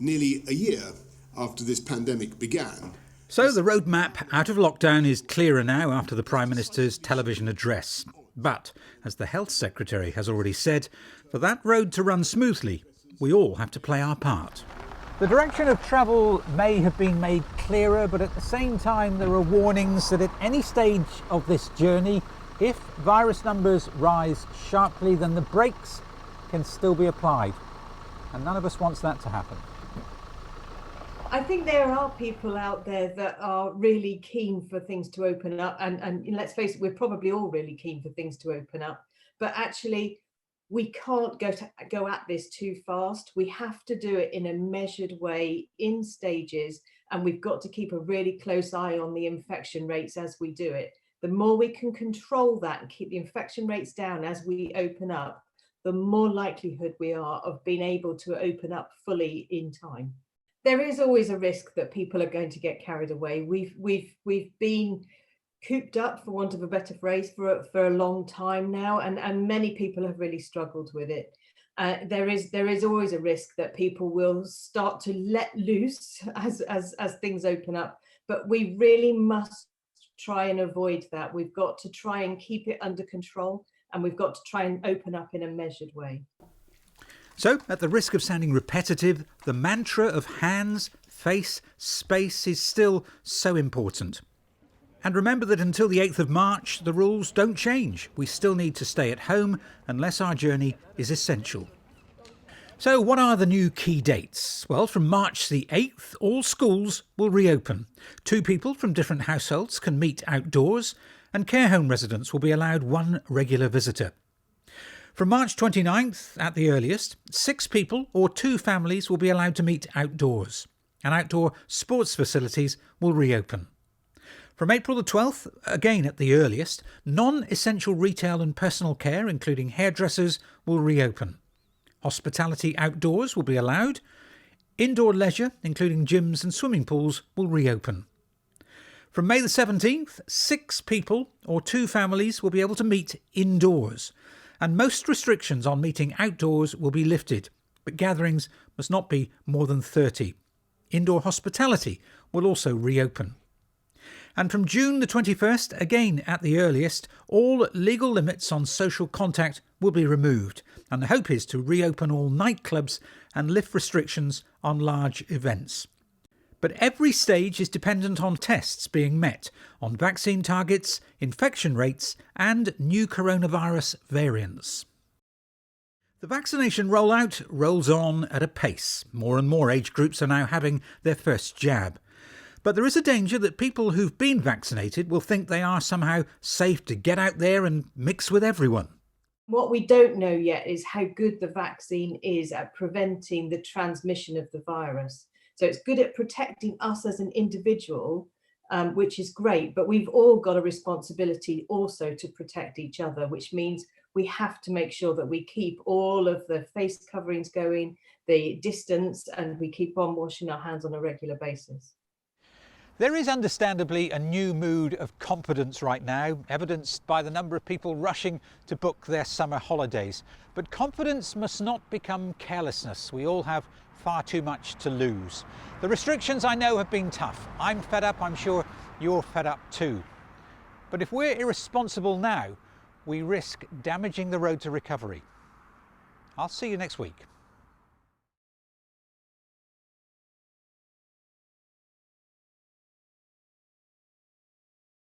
nearly a year after this pandemic began. So the roadmap out of lockdown is clearer now after the Prime Minister's television address. But, as the Health Secretary has already said, for that road to run smoothly, we all have to play our part. The direction of travel may have been made clearer, but at the same time there are warnings that at any stage of this journey, if virus numbers rise sharply, then the brakes can still be applied. And none of us wants that to happen. I think there are people out there that are really keen for things to open up, and let's face it, we're probably all really keen for things to open up, but actually we can't go at this too fast. We have to do it in a measured way, in stages, and we've got to keep a really close eye on the infection rates as we do it. The more we can control that and keep the infection rates down as we open up, the more likelihood we are of being able to open up fully in time. There is always a risk that people are going to get carried away. We've been cooped up, for want of a better phrase, for a long time now, and many people have really struggled with it. There is always a risk that people will start to let loose as things open up, but we really must try and avoid that. We've got to try and keep it under control, and we've got to try and open up in a measured way. So, at the risk of sounding repetitive, the mantra of hands, face, space is still so important. And remember that until the 8th of March, the rules don't change. We still need to stay at home unless our journey is essential. So, what are the new key dates? Well, from March the 8th, all schools will reopen. 2 people from different households can meet outdoors, and care home residents will be allowed 1 regular visitor. From March 29th, at the earliest, 6 people or 2 families will be allowed to meet outdoors, and outdoor sports facilities will reopen. From April the 12th, again at the earliest, non-essential retail and personal care, including hairdressers, will reopen. Hospitality outdoors will be allowed. Indoor leisure, including gyms and swimming pools, will reopen. From May the 17th, 6 people or 2 families will be able to meet indoors, and most restrictions on meeting outdoors will be lifted, but gatherings must not be more than 30. Indoor hospitality will also reopen. And from June the 21st, again at the earliest, all legal limits on social contact will be removed, and the hope is to reopen all nightclubs and lift restrictions on large events. But every stage is dependent on tests being met, on vaccine targets, infection rates and new coronavirus variants. The vaccination rollout rolls on at a pace. More and more age groups are now having their first jab. But there is a danger that people who've been vaccinated will think they are somehow safe to get out there and mix with everyone. What we don't know yet is how good the vaccine is at preventing the transmission of the virus. So it's good at protecting us as an individual, which is great, but we've all got a responsibility also to protect each other, which means we have to make sure that we keep all of the face coverings going, the distance, and we keep on washing our hands on a regular basis. There is understandably a new mood of confidence right now, evidenced by the number of people rushing to book their summer holidays. But confidence must not become carelessness. We all have far too much to lose. The restrictions, I know, have been tough. I'm fed up, I'm sure you're fed up too. But if we're irresponsible now, we risk damaging the road to recovery. I'll see you next week.